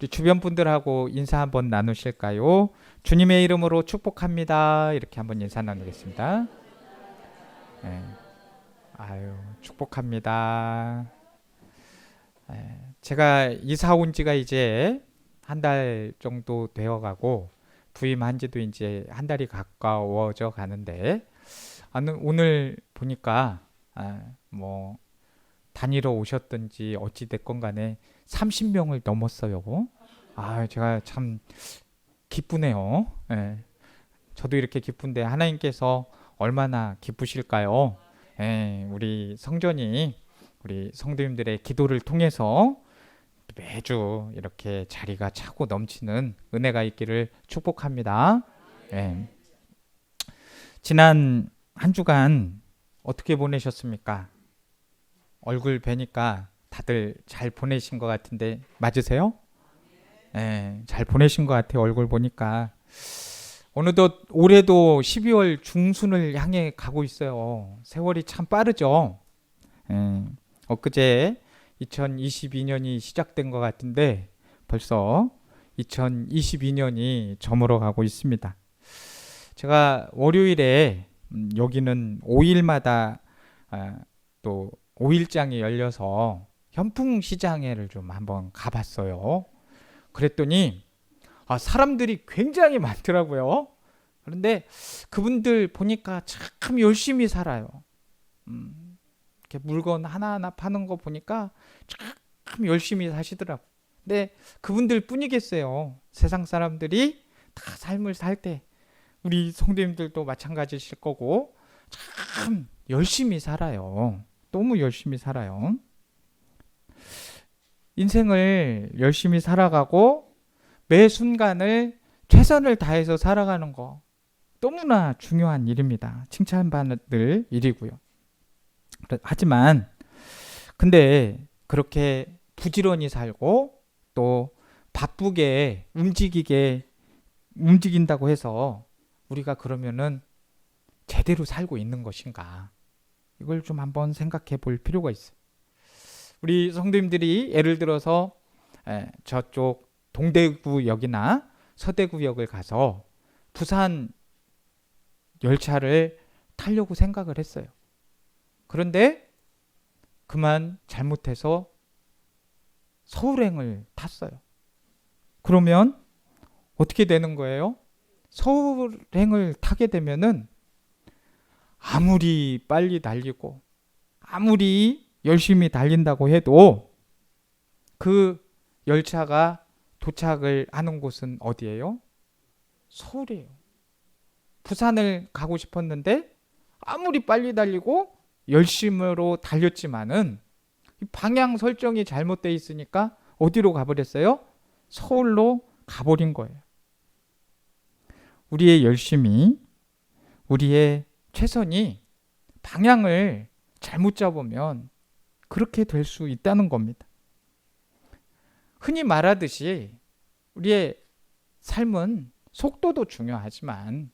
우리 주변 분들하고 인사 한번 나누실까요? 주님의 이름으로 축복합니다. 이렇게 한번 인사 나누겠습니다. 예. 아유, 축복합니다. 제가 이사 온 지가 이제 한 달 정도 되어 가고 부임한 지도 이제 한 달이 가까워져 가는데 오늘 보니까 뭐 다니러 오셨든지 어찌 됐건 간에 30명을 넘었어요. 제가 참 기쁘네요. 예. 저도 이렇게 기쁜데 하나님께서 얼마나 기쁘실까요? 예, 우리 성전이 우리 성도님들의 기도를 통해서 매주 이렇게 자리가 차고 넘치는 은혜가 있기를 축복합니다. 예. 지난 한 주간 어떻게 보내셨습니까? 얼굴 뵈니까 다들 잘 보내신 것 같은데 맞으세요? 네, 잘 보내신 것 같아요. 얼굴 보니까. 어느덧 올해도 12월 중순을 향해 가고 있어요. 세월이 참 빠르죠. 엊그제 2022년이 시작된 것 같은데 벌써 2022년이 저물어 가고 있습니다. 제가 월요일에 여기는 5일마다 또 5일장이 열려서 현풍시장회를 좀 한번 가봤어요. 그랬더니 사람들이 굉장히 많더라고요. 그런데 그분들 보니까 참 열심히 살아요. 이렇게 물건 하나하나 파는 거 보니까 참 열심히 사시더라고요. 근데 그분들 뿐이겠어요. 세상 사람들이 다 삶을 살 때 우리 성도님들도 마찬가지실 거고 참 열심히 살아요. 너무 열심히 살아요. 인생을 열심히 살아가고 매 순간을 최선을 다해서 살아가는 거 너무나 중요한 일입니다. 칭찬받을 일이고요. 하지만 근데 그렇게 부지런히 살고 또 바쁘게 움직인다고 해서 우리가 그러면은 제대로 살고 있는 것인가? 이걸 좀 한번 생각해 볼 필요가 있어요. 우리 성도님들이 예를 들어서 저쪽 동대구역이나 서대구역을 가서 부산 열차를 타려고 생각을 했어요. 그런데 그만 잘못해서 서울행을 탔어요. 그러면 어떻게 되는 거예요? 서울행을 타게 되면은 아무리 빨리 달리고 아무리 열심히 달린다고 해도 그 열차가 도착을 하는 곳은 어디예요? 서울이에요. 부산을 가고 싶었는데 아무리 빨리 달리고 열심으로 달렸지만은 방향 설정이 잘못되어 있으니까 어디로 가버렸어요? 서울로 가버린 거예요. 우리의 열심이, 우리의 최선이 방향을 잘못 잡으면 그렇게 될 수 있다는 겁니다. 흔히 말하듯이 우리의 삶은 속도도 중요하지만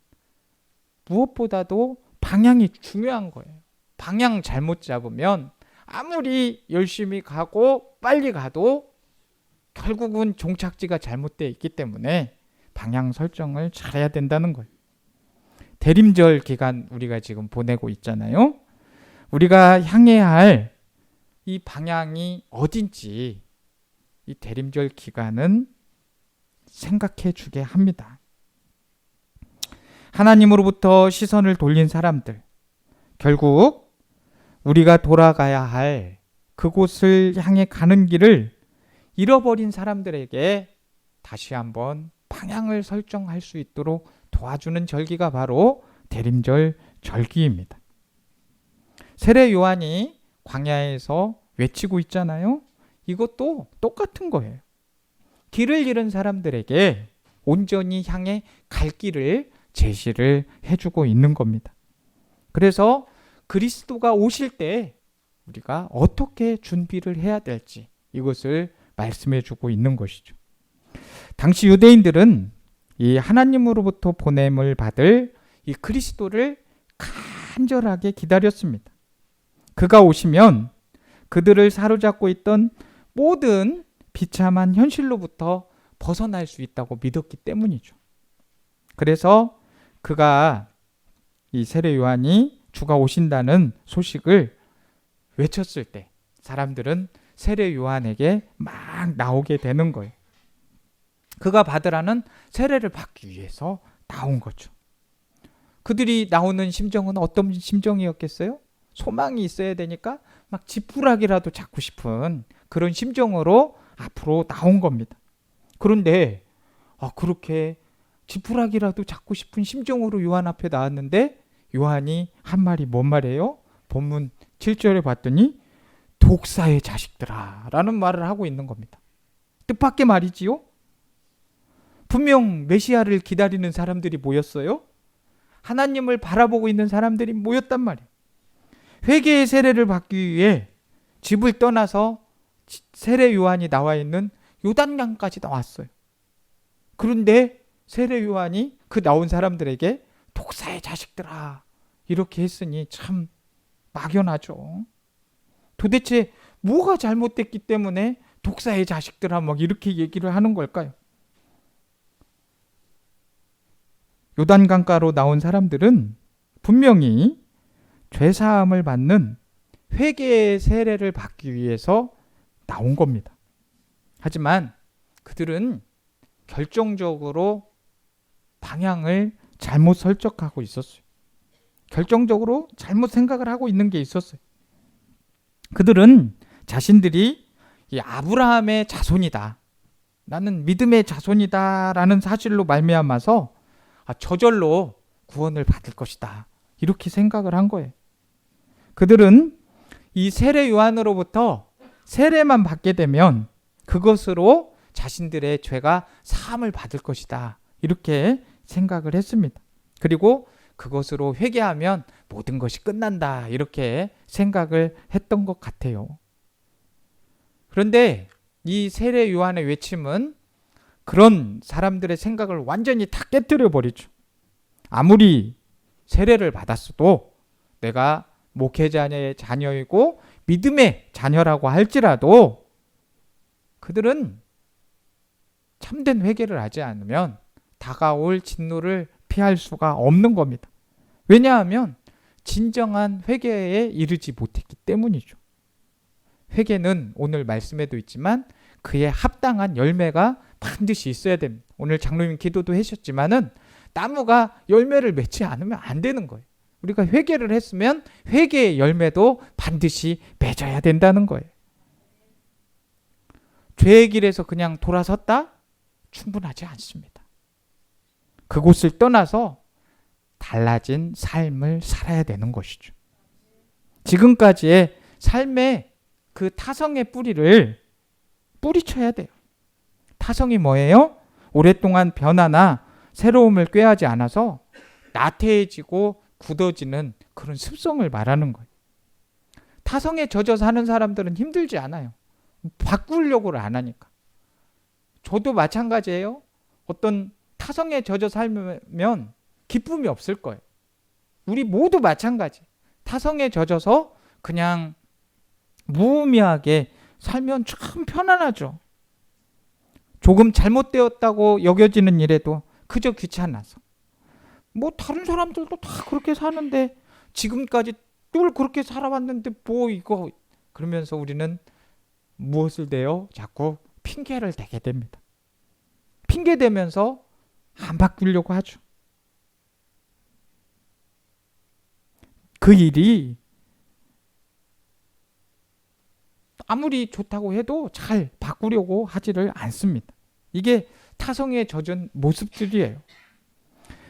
무엇보다도 방향이 중요한 거예요. 방향 잘못 잡으면 아무리 열심히 가고 빨리 가도 결국은 종착지가 잘못되어 있기 때문에 방향 설정을 잘해야 된다는 거예요. 대림절 기간 우리가 지금 보내고 있잖아요. 우리가 향해야 할 이 방향이 어딘지 이 대림절 기간은 생각해 주게 합니다. 하나님으로부터 시선을 돌린 사람들, 결국 우리가 돌아가야 할 그곳을 향해 가는 길을 잃어버린 사람들에게 다시 한번 방향을 설정할 수 있도록 도와주는 절기가 바로 대림절 절기입니다. 세례 요한이 광야에서 외치고 있잖아요. 이것도 똑같은 거예요. 길을 잃은 사람들에게 온전히 향해 갈 길을 제시를 해주고 있는 겁니다. 그래서 그리스도가 오실 때 우리가 어떻게 준비를 해야 될지 이것을 말씀해 주고 있는 것이죠. 당시 유대인들은 이 하나님으로부터 보냄을 받을 이 그리스도를 간절하게 기다렸습니다. 그가 오시면 그들을 사로잡고 있던 모든 비참한 현실로부터 벗어날 수 있다고 믿었기 때문이죠. 그래서 그가 이 세례 요한이 주가 오신다는 소식을 외쳤을 때 사람들은 세례 요한에게 막 나오게 되는 거예요. 그가 받으라는 세례를 받기 위해서 나온 거죠. 그들이 나오는 심정은 어떤 심정이었겠어요? 소망이 있어야 되니까 막 지푸라기라도 잡고 싶은 그런 심정으로 앞으로 나온 겁니다. 그런데 그렇게 지푸라기라도 잡고 싶은 심정으로 요한 앞에 나왔는데 요한이 한 말이 뭔 말이에요? 본문 7절에 봤더니 독사의 자식들아 라는 말을 하고 있는 겁니다. 뜻밖의 말이지요? 분명 메시아를 기다리는 사람들이 모였어요. 하나님을 바라보고 있는 사람들이 모였단 말이에요. 회개의 세례를 받기 위해 집을 떠나서 세례 요한이 나와 있는 요단강까지 나왔어요. 그런데 세례 요한이 그 나온 사람들에게 독사의 자식들아 이렇게 했으니 참 막연하죠. 도대체 뭐가 잘못됐기 때문에 독사의 자식들아 막 이렇게 얘기를 하는 걸까요? 요단강가로 나온 사람들은 분명히 죄사함을 받는 회개의 세례를 받기 위해서 나온 겁니다. 하지만 그들은 결정적으로 방향을 잘못 설정하고 있었어요. 결정적으로 잘못 생각을 하고 있는 게 있었어요. 그들은 자신들이 이 아브라함의 자손이다. 나는 믿음의 자손이다 라는 사실로 말미암아서 저절로 구원을 받을 것이다. 이렇게 생각을 한 거예요. 그들은 이 세례 요한으로부터 세례만 받게 되면 그것으로 자신들의 죄가 사함을 받을 것이다. 이렇게 생각을 했습니다. 그리고 그것으로 회개하면 모든 것이 끝난다. 이렇게 생각을 했던 것 같아요. 그런데 이 세례 요한의 외침은 그런 사람들의 생각을 완전히 다 깨뜨려 버리죠. 아무리 세례를 받았어도 내가 목회자의 자녀이고 믿음의 자녀라고 할지라도 그들은 참된 회개를 하지 않으면 다가올 진노를 피할 수가 없는 겁니다. 왜냐하면 진정한 회개에 이르지 못했기 때문이죠. 회개는 오늘 말씀에도 있지만 그에 합당한 열매가 반드시 있어야 됩니다. 오늘 장로님 기도도 하셨지만은 나무가 열매를 맺지 않으면 안 되는 거예요. 우리가 회개를 했으면 회개의 열매도 반드시 맺어야 된다는 거예요. 죄의 길에서 그냥 돌아섰다? 충분하지 않습니다. 그곳을 떠나서 달라진 삶을 살아야 되는 것이죠. 지금까지의 삶의 그 타성의 뿌리를 뿌리쳐야 돼요. 타성이 뭐예요? 오랫동안 변화나 새로움을 꾀하지 않아서 나태해지고 굳어지는 그런 습성을 말하는 거예요. 타성에 젖어 사는 사람들은 힘들지 않아요. 바꾸려고를 안 하니까. 저도 마찬가지예요. 어떤 타성에 젖어 살면 기쁨이 없을 거예요. 우리 모두 마찬가지. 타성에 젖어서 그냥 무의미하게 살면 참 편안하죠. 조금 잘못되었다고 여겨지는 일에도 그저 귀찮아서. 뭐 다른 사람들도 다 그렇게 사는데 지금까지 늘 그렇게 살아왔는데 뭐 이거 그러면서 우리는 무엇을 대요? 자꾸 핑계를 대게 됩니다. 핑계 대면서 안 바꾸려고 하죠. 그 일이 아무리 좋다고 해도 잘 바꾸려고 하지를 않습니다. 이게 타성에 젖은 모습들이에요.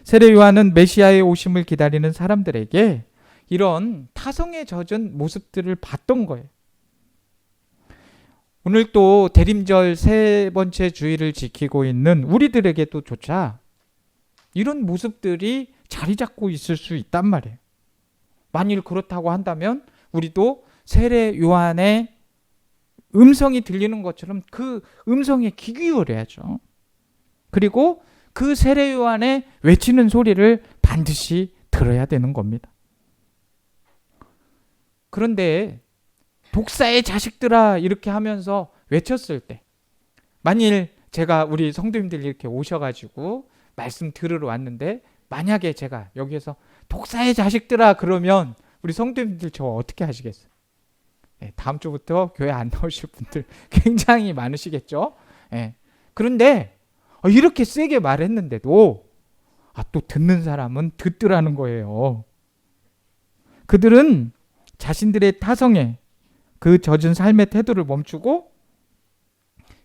세례 요한은 메시아의 오심을 기다리는 사람들에게 이런 타성에 젖은 모습들을 봤던 거예요. 오늘 또 대림절 세 번째 주일을 지키고 있는 우리들에게도 조차 이런 모습들이 자리 잡고 있을 수 있단 말이에요. 만일 그렇다고 한다면 우리도 세례 요한의 음성이 들리는 것처럼 그 음성에 귀 기울여야죠. 그리고 그 세례 요한의 외치는 소리를 반드시 들어야 되는 겁니다. 그런데 독사의 자식들아 이렇게 하면서 외쳤을 때 만일 제가 우리 성도님들 이렇게 오셔가지고 말씀 들으러 왔는데 만약에 제가 여기에서 독사의 자식들아 그러면 우리 성도님들 저 어떻게 하시겠어요? 네, 다음 주부터 교회 안 나오실 분들 굉장히 많으시겠죠? 네. 그런데 이렇게 세게 말했는데도 또 듣는 사람은 듣더라는 거예요. 그들은 자신들의 타성에 그 젖은 삶의 태도를 멈추고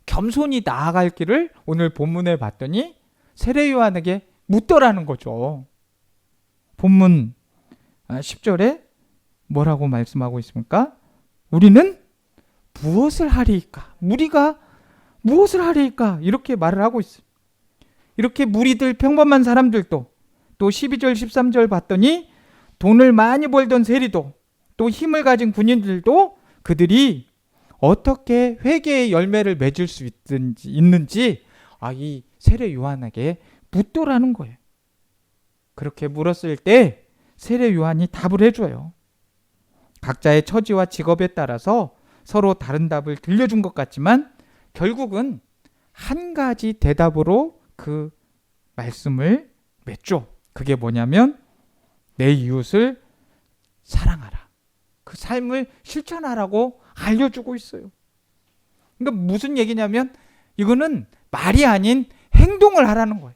겸손히 나아갈 길을 오늘 본문에 봤더니 세례 요한에게 묻더라는 거죠. 본문 10절에 뭐라고 말씀하고 있습니까? 우리는 무엇을 하리이까? 우리가 무엇을 하리이까? 이렇게 말을 하고 있어요. 이렇게 무리들 평범한 사람들도 또 12절 13절 봤더니 돈을 많이 벌던 세리도 또 힘을 가진 군인들도 그들이 어떻게 회개의 열매를 맺을 수 있는지 이 세례 요한에게 묻더라는 거예요. 그렇게 물었을 때 세례 요한이 답을 해줘요. 각자의 처지와 직업에 따라서 서로 다른 답을 들려준 것 같지만 결국은 한 가지 대답으로 그 말씀을 맺죠. 그게 뭐냐면 내 이웃을 사랑하라. 그 삶을 실천하라고 알려주고 있어요. 그러니까 무슨 얘기냐면 이거는 말이 아닌 행동을 하라는 거예요.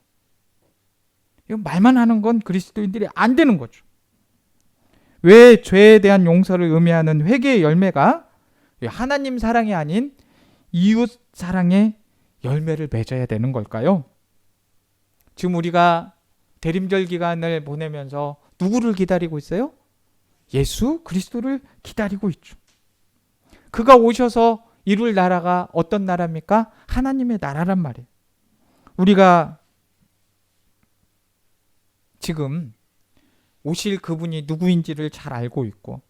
이건 말만 하는 건 그리스도인들이 안 되는 거죠. 왜 죄에 대한 용서를 의미하는 회개의 열매가 하나님 사랑이 아닌 이웃 사랑의 열매를 맺어야 되는 걸까요? 지금 우리가 대림절 기간을 보내면서 누구를 기다리고 있어요? 예수 그리스도를 기다리고 있죠. 그가 오셔서 이룰 나라가 어떤 나라입니까? 하나님의 나라란 말이에요. 우리가 지금 오실 그분이 누구인지를 잘 알고 있고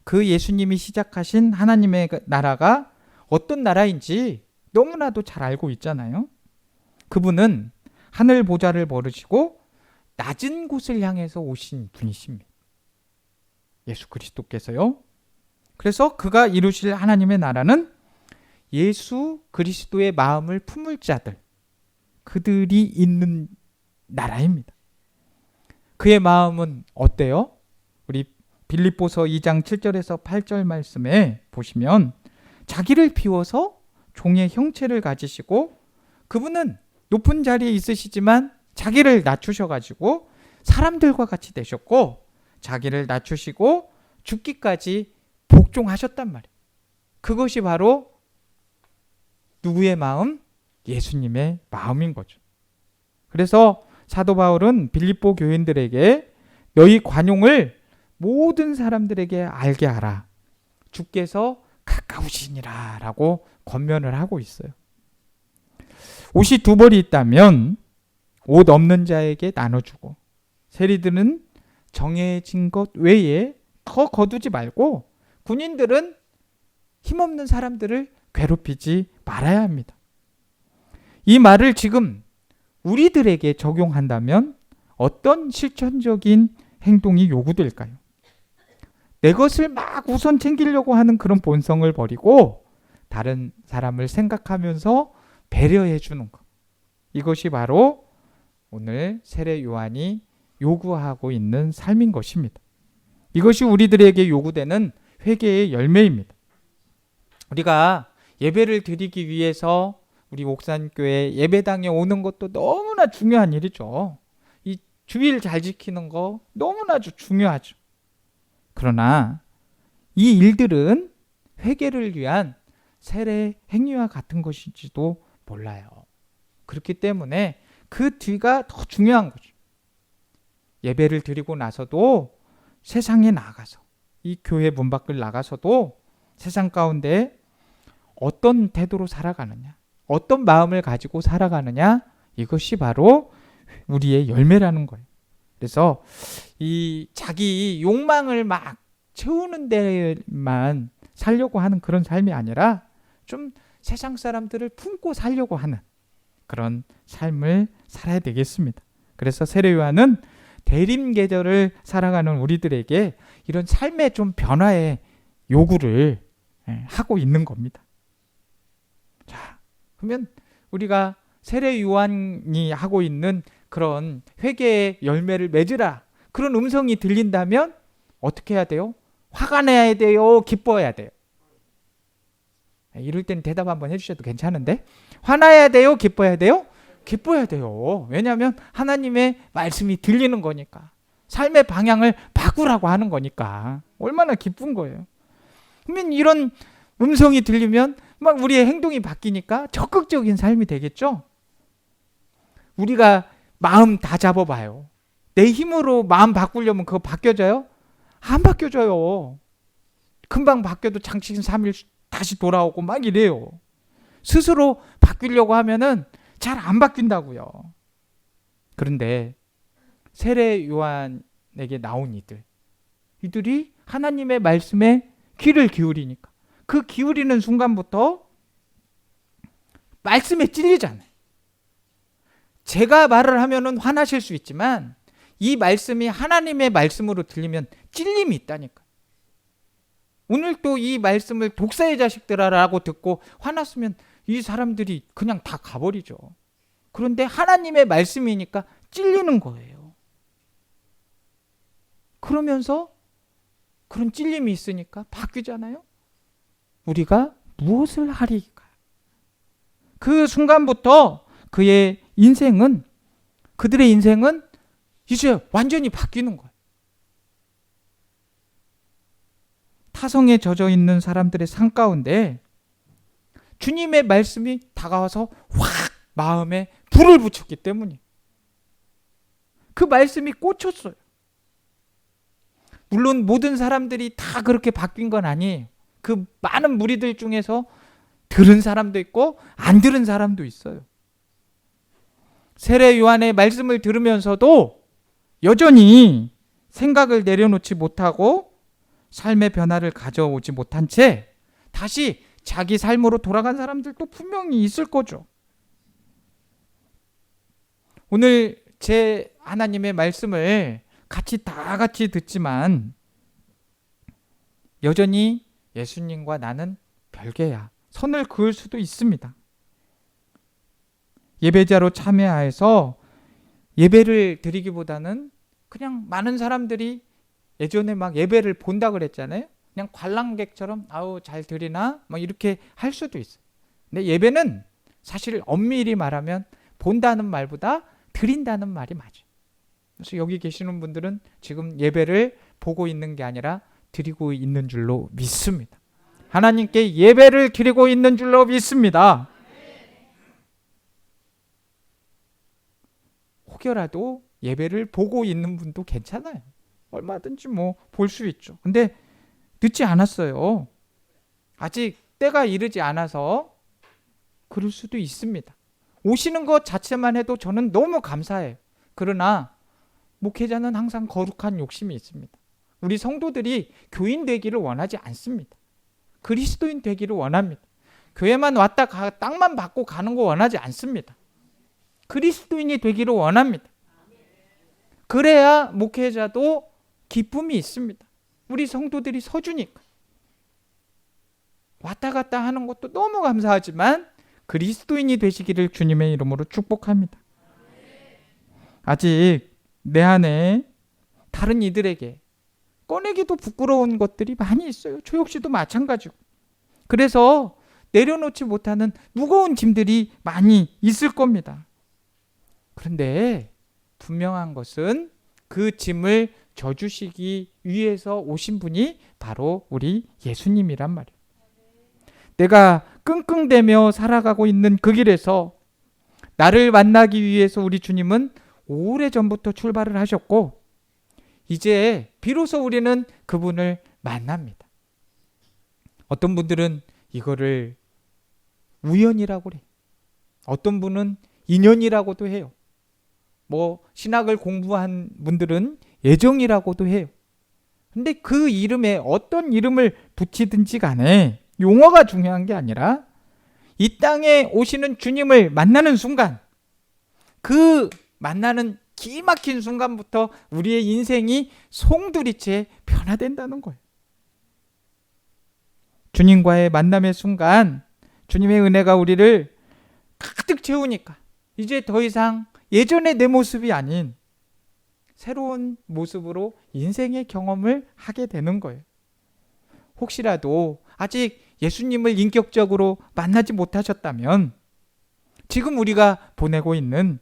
그 예수님이 시작하신 하나님의 나라가 어떤 나라인지 너무나도 잘 알고 있잖아요. 그분은 하늘 보좌를 버리시고 낮은 곳을 향해서 오신 분이십니다. 예수 그리스도께서요. 그래서 그가 이루실 하나님의 나라는 예수 그리스도의 마음을 품을 자들, 그들이 있는 나라입니다. 그의 마음은 어때요? 우리 빌립보서 2장 7절에서 8절 말씀에 보시면 자기를 비워서 종의 형체를 가지시고 그분은 높은 자리에 있으시지만 자기를 낮추셔가지고 사람들과 같이 되셨고 자기를 낮추시고 죽기까지 복종하셨단 말이에요. 그것이 바로 누구의 마음? 예수님의 마음인 거죠. 그래서 사도 바울은 빌립보 교인들에게 너희 관용을 모든 사람들에게 알게 하라. 주께서 가까우시니라 라고 권면을 하고 있어요. 옷이 두 벌이 있다면 옷 없는 자에게 나눠주고 세리들은 정해진 것 외에 더 거두지 말고 군인들은 힘없는 사람들을 괴롭히지 말아야 합니다. 이 말을 지금 우리들에게 적용한다면 어떤 실천적인 행동이 요구될까요? 내 것을 막 우선 챙기려고 하는 그런 본성을 버리고 다른 사람을 생각하면서 배려해 주는 것. 이것이 바로 오늘 세례 요한이 요구하고 있는 삶인 것입니다. 이것이 우리들에게 요구되는 회개의 열매입니다. 우리가 예배를 드리기 위해서 우리 옥산교회 예배당에 오는 것도 너무나 중요한 일이죠. 이 주일 잘 지키는 거 너무나도 중요하죠. 그러나 이 일들은 회개를 위한 세례 행위와 같은 것인지도 몰라요. 그렇기 때문에 그 뒤가 더 중요한 거죠. 예배를 드리고 나서도 세상에 나가서 이 교회 문 밖을 나가서도 세상 가운데 어떤 태도로 살아가느냐, 어떤 마음을 가지고 살아가느냐, 이것이 바로 우리의 열매라는 거예요. 그래서 이 자기 욕망을 막 채우는 데만 살려고 하는 그런 삶이 아니라 좀 세상 사람들을 품고 살려고 하는 그런 삶을 살아야 되겠습니다. 그래서 세례 요한은 대림 계절을 살아가는 우리들에게 이런 삶의 좀 변화의 요구를 하고 있는 겁니다. 자, 그러면 우리가 세례 요한이 하고 있는 그런 회개의 열매를 맺으라, 그런 음성이 들린다면 어떻게 해야 돼요? 화가 나야 돼요? 기뻐해야 돼요? 이럴 땐 대답 한번 해주셔도 괜찮은데, 화나야 돼요? 기뻐해야 돼요? 기뻐해야 돼요. 왜냐하면 하나님의 말씀이 들리는 거니까, 삶의 방향을 바꾸라고 하는 거니까 얼마나 기쁜 거예요. 그러면 이런 음성이 들리면 막 우리의 행동이 바뀌니까 적극적인 삶이 되겠죠. 우리가 마음 다 잡아봐요. 내 힘으로 마음 바꾸려면 그거 바뀌어져요? 안 바뀌어져요. 금방 바뀌어도 장치인 3일 다시 돌아오고 막 이래요. 스스로 바뀌려고 하면은 잘 안 바뀐다고요. 그런데 세례 요한에게 나온 이들이 하나님의 말씀에 귀를 기울이니까, 그 기울이는 순간부터 말씀에 찔리잖아요. 제가 말을 하면은 화나실 수 있지만 이 말씀이 하나님의 말씀으로 들리면 찔림이 있다니까. 오늘 또 이 말씀을 독사의 자식들아라고 듣고 화났으면 이 사람들이 그냥 다 가버리죠. 그런데 하나님의 말씀이니까 찔리는 거예요. 그러면서 그런 찔림이 있으니까 바뀌잖아요. 우리가 무엇을 하리까? 그 순간부터 그들의 인생은 이제 완전히 바뀌는 거예요. 타성에 젖어 있는 사람들의 삶 가운데 주님의 말씀이 다가와서 확 마음에 불을 붙였기 때문이에요. 그 말씀이 꽂혔어요. 물론 모든 사람들이 다 그렇게 바뀐 건 아니에요. 그 많은 무리들 중에서 들은 사람도 있고 안 들은 사람도 있어요. 세례 요한의 말씀을 들으면서도 여전히 생각을 내려놓지 못하고 삶의 변화를 가져오지 못한 채 다시 자기 삶으로 돌아간 사람들도 분명히 있을 거죠. 오늘 제 하나님의 말씀을 다 같이 듣지만 여전히 예수님과 나는 별개야, 선을 그을 수도 있습니다. 예배자로 참여해서 예배를 드리기보다는 그냥 많은 사람들이 예전에 막 예배를 본다 그랬잖아요. 그냥 관람객처럼 아우 잘 드리나 막 이렇게 할 수도 있어요. 근데 예배는 사실 엄밀히 말하면 본다는 말보다 드린다는 말이 맞아요. 그래서 여기 계시는 분들은 지금 예배를 보고 있는 게 아니라 드리고 있는 줄로 믿습니다. 하나님께 예배를 드리고 있는 줄로 믿습니다. 혹여라도 예배를 보고 있는 분도 괜찮아요. 얼마든지 뭐 볼 수 있죠. 근데 늦지 않았어요. 아직 때가 이르지 않아서 그럴 수도 있습니다. 오시는 것 자체만 해도 저는 너무 감사해요. 그러나 목회자는 항상 거룩한 욕심이 있습니다. 우리 성도들이 교인 되기를 원하지 않습니다. 그리스도인 되기를 원합니다. 교회만 왔다 땅만 받고 가는 거 원하지 않습니다. 그리스도인이 되기를 원합니다. 그래야 목회자도 기쁨이 있습니다. 우리 성도들이 서주니까. 왔다 갔다 하는 것도 너무 감사하지만 그리스도인이 되시기를 주님의 이름으로 축복합니다. 아직 내 안에 다른 이들에게 꺼내기도 부끄러운 것들이 많이 있어요. 저 역시도 마찬가지고. 그래서 내려놓지 못하는 무거운 짐들이 많이 있을 겁니다. 그런데 분명한 것은 그 짐을 져주시기 위해서 오신 분이 바로 우리 예수님이란 말이에요. 내가 끙끙대며 살아가고 있는 그 길에서 나를 만나기 위해서 우리 주님은 오래전부터 출발을 하셨고 이제 비로소 우리는 그분을 만납니다. 어떤 분들은 이거를 우연이라고 그래요. 어떤 분은 인연이라고도 해요. 뭐 신학을 공부한 분들은 예정이라고도 해요. 근데 그 이름에 어떤 이름을 붙이든지 간에 용어가 중요한 게 아니라 이 땅에 오시는 주님을 만나는 순간, 그 만나는 기막힌 순간부터 우리의 인생이 송두리째 변화된다는 거예요. 주님과의 만남의 순간 주님의 은혜가 우리를 가득 채우니까 이제 더 이상 예전의 내 모습이 아닌 새로운 모습으로 인생의 경험을 하게 되는 거예요. 혹시라도 아직 예수님을 인격적으로 만나지 못하셨다면 지금 우리가 보내고 있는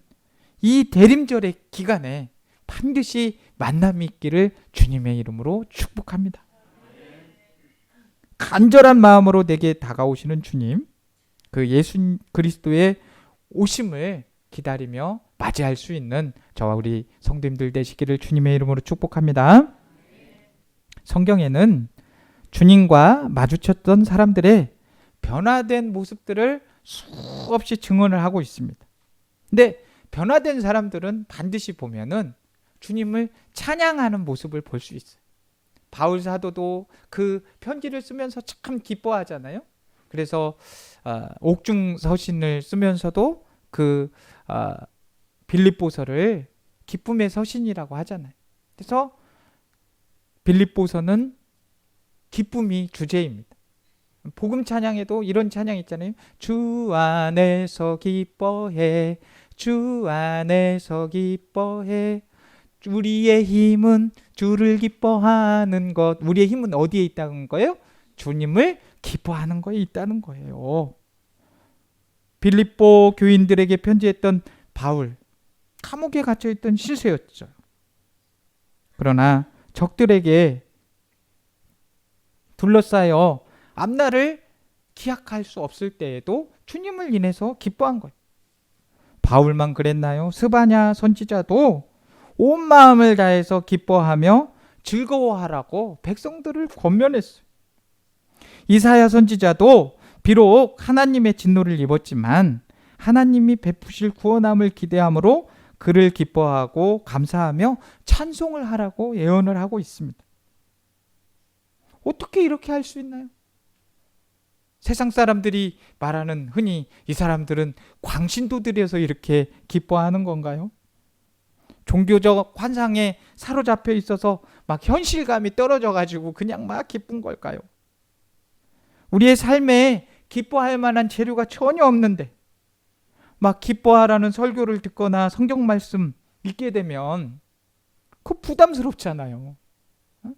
이 대림절의 기간에 반드시 만남이 있기를 주님의 이름으로 축복합니다. 간절한 마음으로 내게 다가오시는 주님, 그 예수 그리스도의 오심을 기다리며 맞이할 수 있는 저와 우리 성도님들 되시기를 주님의 이름으로 축복합니다. 성경에는 주님과 마주쳤던 사람들의 변화된 모습들을 수없이 증언을 하고 있습니다. 근데 변화된 사람들은 반드시 보면은 주님을 찬양하는 모습을 볼 수 있어요. 바울 사도도 그 편지를 쓰면서 참 기뻐하잖아요. 그래서 옥중 서신을 쓰면서도 그 빌립보서를 기쁨의 서신이라고 하잖아요. 그래서 빌립보서는 기쁨이 주제입니다. 복음 찬양에도 이런 찬양 있잖아요. 주 안에서 기뻐해, 주 안에서 기뻐해. 우리의 힘은 주를 기뻐하는 것. 우리의 힘은 어디에 있다는 거예요? 주님을 기뻐하는 거에 있다는 거예요. 빌립보 교인들에게 편지했던 바울, 감옥에 갇혀있던 실세였죠. 그러나 적들에게 둘러싸여 앞날을 기약할 수 없을 때에도 주님을 인해서 기뻐한 거예요. 바울만 그랬나요? 스바냐 선지자도 온 마음을 다해서 기뻐하며 즐거워하라고 백성들을 권면했어요. 이사야 선지자도 비록 하나님의 진노를 입었지만 하나님이 베푸실 구원함을 기대함으로 그를 기뻐하고 감사하며 찬송을 하라고 예언을 하고 있습니다. 어떻게 이렇게 할 수 있나요? 세상 사람들이 말하는 흔히 이 사람들은 광신도들이어서 이렇게 기뻐하는 건가요? 종교적 환상에 사로잡혀 있어서 막 현실감이 떨어져 가지고 그냥 막 기쁜 걸까요? 우리의 삶에 기뻐할 만한 재료가 전혀 없는데 막 기뻐하라는 설교를 듣거나 성경 말씀 읽게 되면 그 부담스럽잖아요.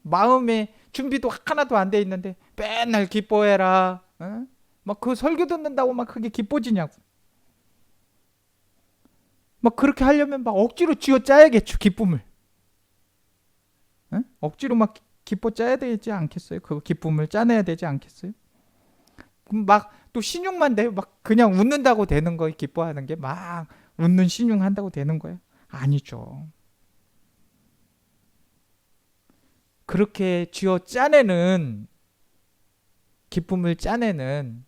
마음의 준비도 하나도 안 돼 있는데 맨날 기뻐해라. 막 그 설교 듣는다고 막 그게 기뻐지냐고. 막 그렇게 하려면 막 억지로 쥐어짜야겠죠, 기쁨을. 억지로 막 기뻐 짜야 되지 않겠어요? 그 기쁨을 짜내야 되지 않겠어요? 그럼 막 또 신용만 돼요? 막 그냥 웃는다고 되는 거예요? 기뻐하는 게 막 웃는 신용한다고 되는 거예요? 아니죠. 그렇게 쥐어 짜내는 기쁨을 짜내는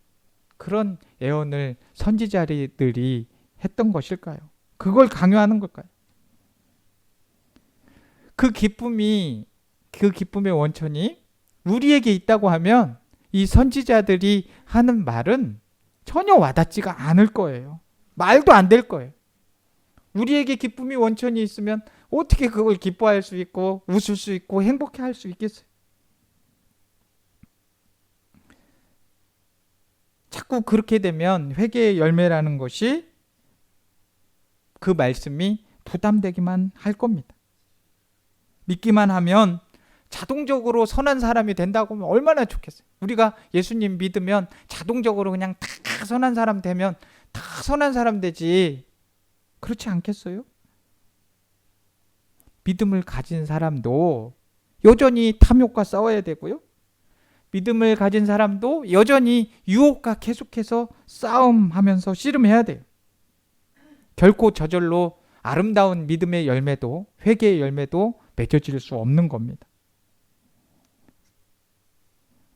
그런 예언을 선지자들이 했던 것일까요? 그걸 강요하는 걸까요? 그 기쁨의 원천이 우리에게 있다고 하면 이 선지자들이 하는 말은 전혀 와닿지가 않을 거예요. 말도 안 될 거예요. 우리에게 기쁨이 원천이 있으면 어떻게 그걸 기뻐할 수 있고 웃을 수 있고 행복해할 수 있겠어요? 자꾸 그렇게 되면 회개의 열매라는 것이 그 말씀이 부담되기만 할 겁니다. 믿기만 하면 자동적으로 선한 사람이 된다고 하면 얼마나 좋겠어요. 우리가 예수님 믿으면 자동적으로 그냥 다 선한 사람 되면 다 선한 사람 되지. 그렇지 않겠어요? 믿음을 가진 사람도 여전히 탐욕과 싸워야 되고요. 믿음을 가진 사람도 여전히 유혹과 계속해서 싸움하면서 씨름해야 돼요. 결코 저절로 아름다운 믿음의 열매도 회개의 열매도 맺어질 수 없는 겁니다.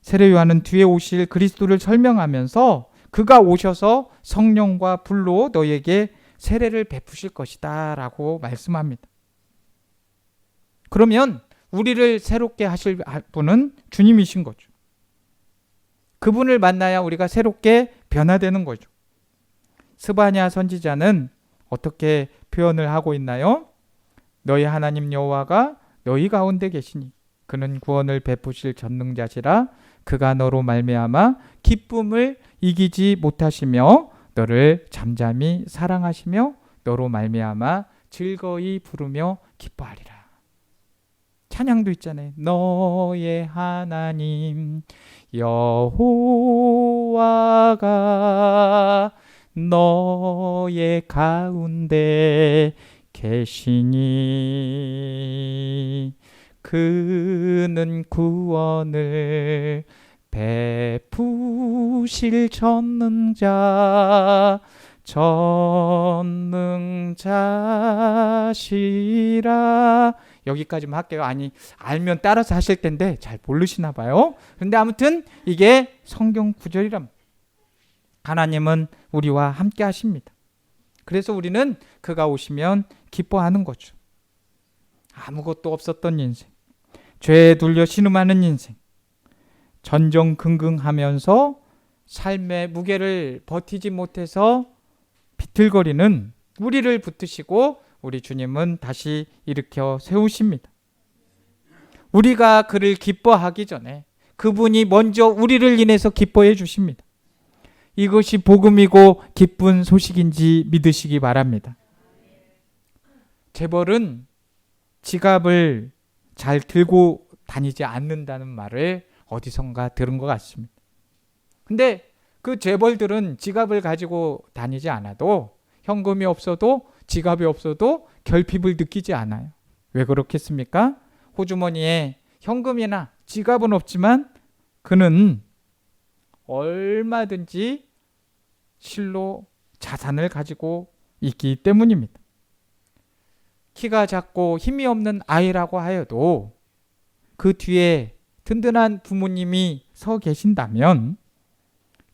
세례 요한은 뒤에 오실 그리스도를 설명하면서 그가 오셔서 성령과 불로 너희에게 세례를 베푸실 것이다 라고 말씀합니다. 그러면 우리를 새롭게 하실 분은 주님이신 거죠. 그분을 만나야 우리가 새롭게 변화되는 거죠. 스바냐 선지자는 어떻게 표현을 하고 있나요? 너희 하나님 여호와가 너희 가운데 계시니 그는 구원을 베푸실 전능자시라. 그가 너로 말미암아 기쁨을 이기지 못하시며 너를 잠잠히 사랑하시며 너로 말미암아 즐거이 부르며 기뻐하리라. 찬양도 있잖아요. 너의 하나님 여호와가 너의 가운데 계시니 그는 구원을 베푸실 전능자시라. 여기까지만 할게요. 아니, 알면 따라서 하실 텐데 잘 모르시나 봐요. 그런데 아무튼 이게 성경 구절이랍니다. 하나님은 우리와 함께 하십니다. 그래서 우리는 그가 오시면 기뻐하는 거죠. 아무것도 없었던 인생, 죄에 눌려 신음하는 인생, 전전긍긍하면서 삶의 무게를 버티지 못해서 비틀거리는 우리를 붙드시고 우리 주님은 다시 일으켜 세우십니다. 우리가 그를 기뻐하기 전에 그분이 먼저 우리를 인해서 기뻐해 주십니다. 이것이 복음이고 기쁜 소식인지 믿으시기 바랍니다. 재벌은 지갑을 잘 들고 다니지 않는다는 말을 어디선가 들은 것 같습니다. 근데 그 재벌들은 지갑을 가지고 다니지 않아도, 현금이 없어도, 지갑이 없어도 결핍을 느끼지 않아요. 왜 그렇겠습니까? 호주머니에 현금이나 지갑은 없지만 그는 얼마든지 실로 자산을 가지고 있기 때문입니다. 키가 작고 힘이 없는 아이라고 하여도 그 뒤에 든든한 부모님이 서 계신다면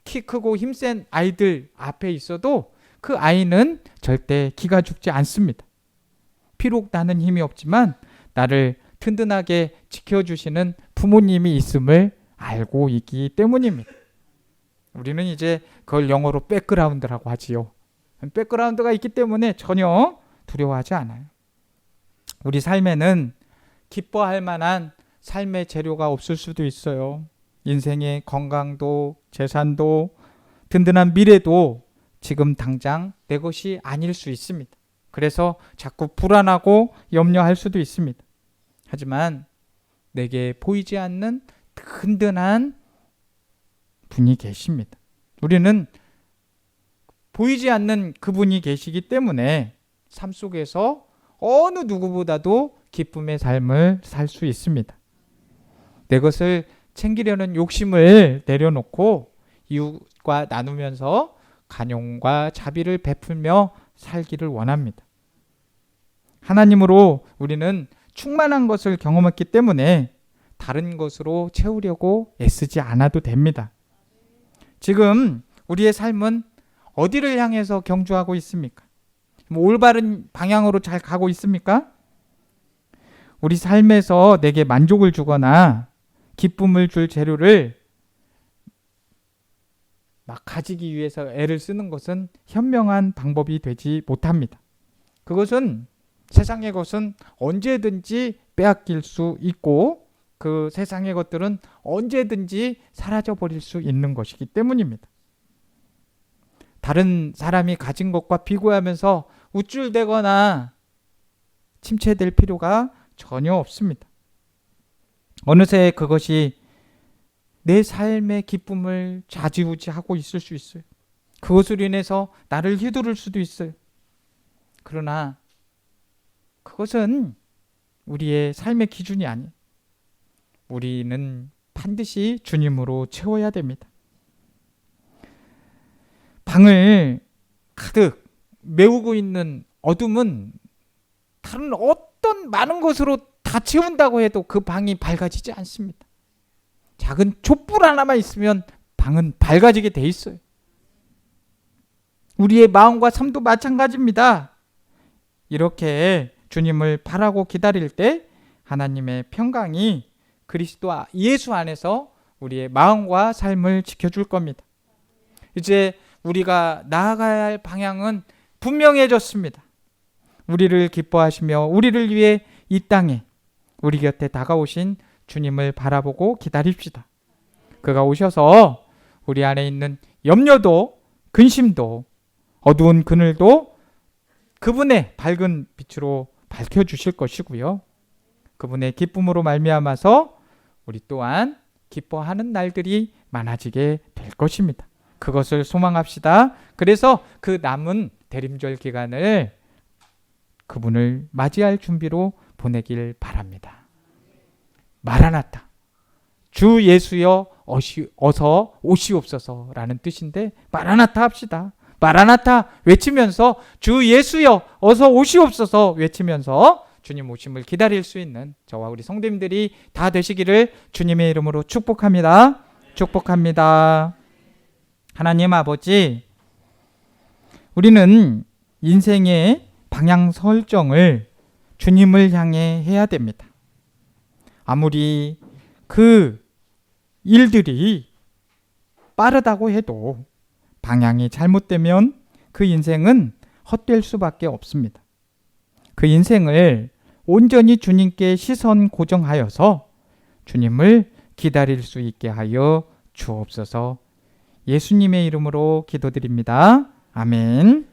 키 크고 힘센 아이들 앞에 있어도 그 아이는 절대 기가 죽지 않습니다. 비록 나는 힘이 없지만 나를 든든하게 지켜주시는 부모님이 있음을 알고 있기 때문입니다. 우리는 이제 그걸 영어로 백그라운드라고 하지요. 백그라운드가 있기 때문에 전혀 두려워하지 않아요. 우리 삶에는 기뻐할 만한 삶의 재료가 없을 수도 있어요. 인생의 건강도, 재산도, 든든한 미래도 지금 당장 내 것이 아닐 수 있습니다. 그래서 자꾸 불안하고 염려할 수도 있습니다. 하지만 내게 보이지 않는 든든한 분이 계십니다. 우리는 보이지 않는 그분이 계시기 때문에 삶 속에서 어느 누구보다도 기쁨의 삶을 살 수 있습니다. 내 것을 챙기려는 욕심을 내려놓고 이웃과 나누면서 간용과 자비를 베풀며 살기를 원합니다. 하나님으로 우리는 충만한 것을 경험했기 때문에 다른 것으로 채우려고 애쓰지 않아도 됩니다. 지금 우리의 삶은 어디를 향해서 경주하고 있습니까? 올바른 방향으로 잘 가고 있습니까? 우리 삶에서 내게 만족을 주거나 기쁨을 줄 재료를 막 가지기 위해서 애를 쓰는 것은 현명한 방법이 되지 못합니다. 그것은 세상의 것은 언제든지 빼앗길 수 있고 그 세상의 것들은 언제든지 사라져버릴 수 있는 것이기 때문입니다. 다른 사람이 가진 것과 비교하면서 우쭐대거나 침체될 필요가 전혀 없습니다. 어느새 그것이 내 삶의 기쁨을 좌지우지하고 있을 수 있어요. 그것으로 인해서 나를 휘두를 수도 있어요. 그러나 그것은 우리의 삶의 기준이 아니에요. 우리는 반드시 주님으로 채워야 됩니다. 방을 가득 메우고 있는 어둠은 다른 어떤 많은 것으로 다 채운다고 해도 그 방이 밝아지지 않습니다. 작은 촛불 하나만 있으면 방은 밝아지게 돼 있어요. 우리의 마음과 삶도 마찬가지입니다. 이렇게 주님을 바라고 기다릴 때 하나님의 평강이 그리스도 예수 안에서 우리의 마음과 삶을 지켜줄 겁니다. 이제 우리가 나아가야 할 방향은 분명해졌습니다. 우리를 기뻐하시며 우리를 위해 이 땅에 우리 곁에 다가오신 주님을 바라보고 기다립시다. 그가 오셔서 우리 안에 있는 염려도 근심도 어두운 그늘도 그분의 밝은 빛으로 밝혀주실 것이고요. 그분의 기쁨으로 말미암아서 우리 또한 기뻐하는 날들이 많아지게 될 것입니다. 그것을 소망합시다. 그래서 그 남은 대림절 기간을 그분을 맞이할 준비로 보내길 바랍니다. 마라나타, 주 예수여 어서 오시옵소서라는 뜻인데 마라나타 합시다. 마라나타 외치면서 주 예수여 어서 오시옵소서 외치면서 주님 오심을 기다릴 수 있는 저와 우리 성도님들이 다 되시기를 주님의 이름으로 축복합니다. 축복합니다. 하나님 아버지, 우리는 인생의 방향 설정을 주님을 향해 해야 됩니다. 아무리 그 일들이 빠르다고 해도 방향이 잘못되면 그 인생은 헛될 수밖에 없습니다. 그 인생을 온전히 주님께 시선 고정하여서 주님을 기다릴 수 있게 하여 주옵소서. 예수님의 이름으로 기도드립니다. 아멘.